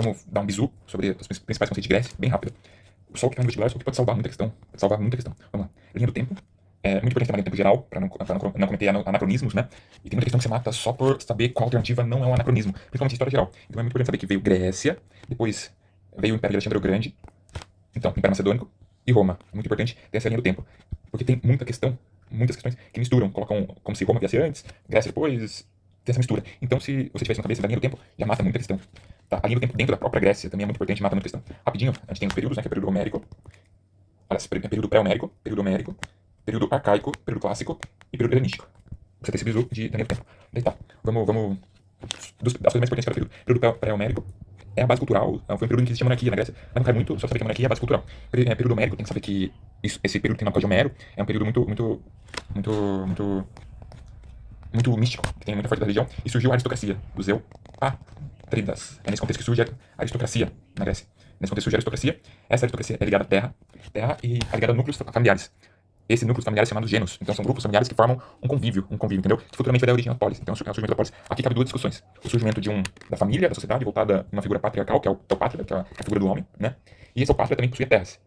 vamos dar um bizu sobre os principais conceitos de Grécia, bem rápido. Só o que cai no vestibular, só o que pode salvar muita questão. Pode salvar muita questão. Vamos lá. Linha do tempo. É muito importante ter uma linha do tempo geral, para não cometer anacronismos, né? E tem muita questão que você mata só por saber qual alternativa não é um anacronismo, principalmente em história geral. Então é muito importante saber que veio Grécia, depois veio o Império de Alexandre o Grande, então Império Macedônico e Roma. É muito importante ter essa linha do tempo, porque tem muita questão, muitas questões que misturam, colocam como se Roma viesse antes, Grécia depois, tem essa mistura. Então se você tivesse na cabeça da linha do tempo, já mata muita questão. Tá? A linha do tempo dentro da própria Grécia também é muito importante, mata muita questão. Rapidinho, a gente tem os períodos, né, que é o período homérico, aliás, período pré-homérico, período homérico, período arcaico, período clássico e período helenístico. Você tem esse bizu da linha do tempo. Daí tá, vamos das coisas mais importantes para o período. Período pré-homérico é a base cultural, foi um período em que existia monarquia na Grécia, mas não cai muito, só saber que a monarquia é a base cultural. Período homérico, tem que saber que esse período tem uma coisa de Homero, é um período muito místico, que tem muita força da religião, e surgiu a aristocracia, dos eupátridas. É nesse contexto que surge a aristocracia na Grécia. Nesse contexto surge a aristocracia, essa aristocracia é ligada à terra e é ligada a núcleos familiares. Esses núcleos familiares são chamados genos. Então são grupos familiares que formam um convívio, entendeu? Que futuramente vai dar origem à polis. Então é o surgimento da polis. Aqui cabe duas discussões. O surgimento da família, da sociedade, voltada a uma figura patriarcal, que é o pátria, que é a figura do homem, né? E esse pátria também possui terras.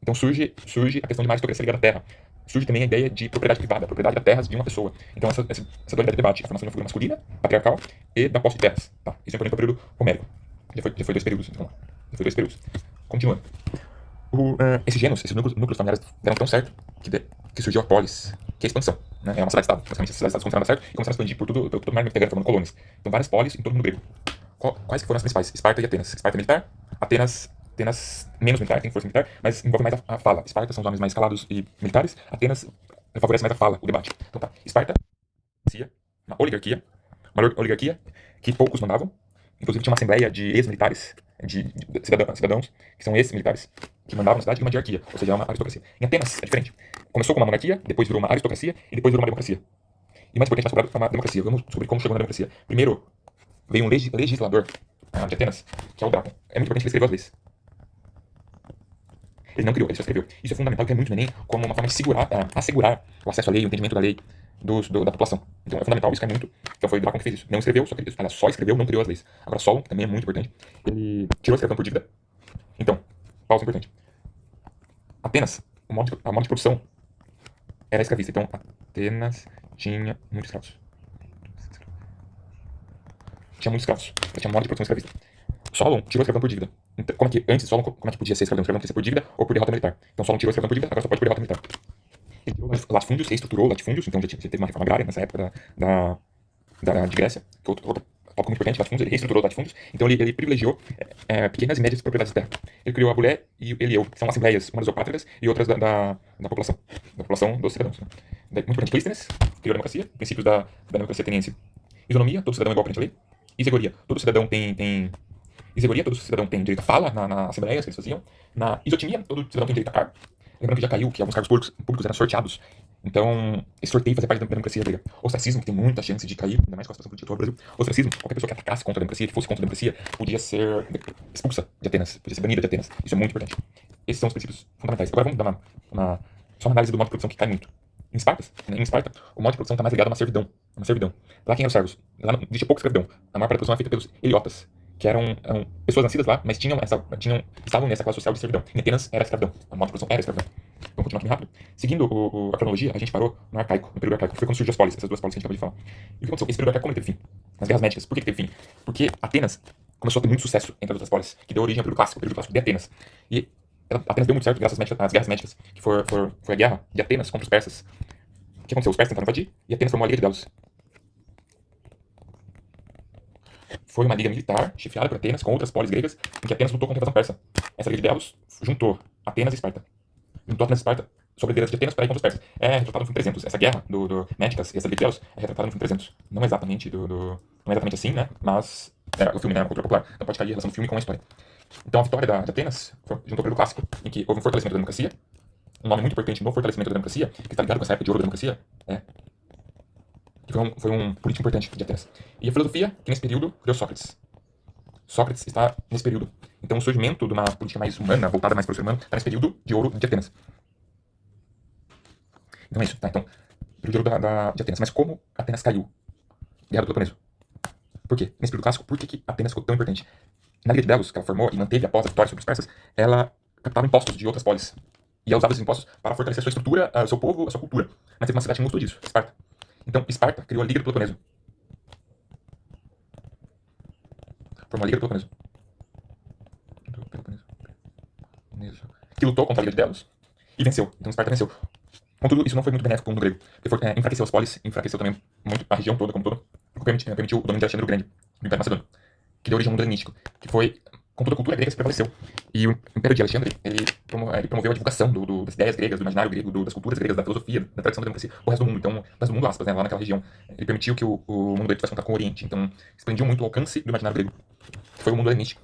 Então surge a questão de uma aristocracia ligada à terra. Surge também a ideia de propriedade privada, a propriedade das terras de uma pessoa. Então essa dualidade de debate, a formação de uma figura masculina, patriarcal, e da posse de terras. Tá? Isso é importante para o período homérico. Já foi dois períodos, então. Já foi dois períodos. Continuando. Esses genos, esses núcleos familiares deram tão certo que surgiu a polis, que é a expansão. Né? É uma cidade-estado. Basicamente, essas cidades-estados começaram a dar certo e começaram a expandir por todo o mar Mediterrâneo, formando colônias. Então, várias polis em todo o mundo grego. Quais que foram as principais? Esparta e Atenas. Esparta militar, Atenas menos militar, tem força militar, mas envolve mais a fala. Esparta são os homens mais calados e militares, Atenas favorece mais a fala, o debate. Então tá, Esparta, uma oligarquia que poucos mandavam, inclusive tinha uma assembleia de ex-militares, de cidadãos que são ex-militares, que mandavam na cidade, e uma diarquia, ou seja, é uma aristocracia. Em Atenas é diferente. Começou com uma monarquia, depois virou uma aristocracia e depois virou uma democracia. E mais importante, mais sobrado, uma democracia. Vamos descobrir como chegou na democracia. Primeiro, veio um legislador de Atenas, que é o Drácon. É muito importante que ele escreveu as leis. Ele não criou, ele só escreveu. Isso é fundamental, que é muito no Enem, como uma forma de assegurar o acesso à lei, o entendimento da lei da população. Então é fundamental, isso cai muito. Então foi o Drácon que fez isso. Não escreveu, só escreveu, não criou as leis. Agora Solon, que também é muito importante, ele tirou a escravidão por dívida. Então, pausa importante. Apenas, a modo de produção era escravista. Então, Atenas tinha muitos escravos. Tinha muitos escravos. Tinha modo de produção escravista. Solon tirou a escravidão por dívida. Então, como é que Solon, como é que podia ser escravidão? Escravidão podia ser por dívida ou por derrota militar. Então Solon tirou a escravidão por dívida, agora só pode por derrota militar. Ele tirou latifúndios, reestruturou latifúndios, então já teve uma reforma agrária nessa época de Grécia, que outro tópico muito importante, latifúndios, ele reestruturou latifúndios, então ele privilegiou pequenas e médias propriedades de terra. Ele criou a Bulé e o Elieu, que são assembleias, umas eupátridas e outras da população dos cidadãos. Né? Muito importante, Clístenes criou a democracia, princípios da democracia ateniense. Isonomia, todo cidadão é igual perante a lei. Isegoria, todo cidadão tem direito à fala nas assembleias que eles faziam. Na isotimia, todo cidadão tem direito a cargo. Lembrando que já caiu, que alguns cargos públicos eram sorteados. Então, esse sorteio fazia parte da democracia grega. Ostracismo, que tem muita chance de cair, ainda mais com a situação política atual do Brasil. Ostracismo, qualquer pessoa que atacasse contra a democracia, que fosse contra a democracia, podia ser expulsa de Atenas, podia ser banida de Atenas. Isso é muito importante. Esses são os princípios fundamentais. Agora vamos dar só uma análise do modo de produção que cai muito. Em Esparta, o modo de produção está mais ligado a uma servidão. Lá quem eram os servos? Lá existia pouca escravidão. A maior parte da produção era feita pelos heliotas, que eram pessoas nascidas lá, mas estavam nessa classe social de servidão. Em Atenas era escravidão. A modo de produção era escravidão. Vamos continuar aqui bem rápido. Seguindo a cronologia, a gente parou no período arcaico, que foi quando surgiu as polis, essas duas polis que a gente acabou de falar. E o que aconteceu? Esse período arcaico como ele teve fim? Nas guerras médicas. Por que teve fim? Porque Atenas começou a ter muito sucesso entre as outras polis, que deu origem ao período clássico de Atenas. E Atenas deu muito certo graças às guerras médicas, que foi a guerra de Atenas contra os persas. O que aconteceu? Os persas tentaram invadir e Atenas formou a Liga de Delos. Foi uma liga militar, chefreada por Atenas, com outras polis gregas, em que Atenas lutou contra a invasão persa. Essa Liga de Delos juntou Atenas e Esparta. Juntou Atenas e Esparta sob a liderança de Atenas para ir contra os persas. É retratado no filme 300. Essa guerra do Médicas e essa Liga de Delos é retratada no filme 300. Não é exatamente assim, né? Mas o filme, né? Uma cultura popular. Não pode cair a relação do filme com a história. Então a vitória de Atenas juntou o período clássico, em que houve um fortalecimento da democracia. Um nome muito importante no fortalecimento da democracia, que está ligado com essa época de ouro da democracia, que foi um político importante de Atenas. E a filosofia, que nesse período criou Sócrates. Sócrates está nesse período. Então o surgimento de uma política mais humana, voltada mais para o ser humano, está nesse período de ouro de Atenas. Então é isso, tá? Então, período de ouro de Atenas. Mas como Atenas caiu? Guerra do Peloponeso. Por quê? Nesse período clássico, por que Atenas ficou tão importante? Na Liga de Delos, que ela formou e manteve após a vitória sobre os persas, ela captava impostos de outras polis. E ela usava esses impostos para fortalecer a sua estrutura, o seu povo, a sua cultura. Mas teve uma cidade que não gostou disso, Esparta. Então, Esparta criou a Liga do Peloponeso. Formou a Liga do Peloponeso. Que lutou contra a Liga de Delos e venceu. Então, Esparta venceu. Contudo, isso não foi muito benéfico para o mundo grego, porque enfraqueceu as polis, enfraqueceu também muito a região toda como todo, permitiu o domínio de Alexandre o Grande, do Império Macedônio, que deu origem ao mundo helenístico, que foi, contudo, a cultura grega se prevaleceu. E o Império de Alexandre, ele promoveu a divulgação das ideias gregas, do imaginário grego, das culturas gregas, da filosofia, da tradição da democracia, o resto do mundo. Então, o resto do mundo, aspas, né, lá naquela região, ele permitiu que o mundo grego tivesse contato com o Oriente. Então, expandiu muito o alcance do imaginário grego, que foi o mundo helenístico.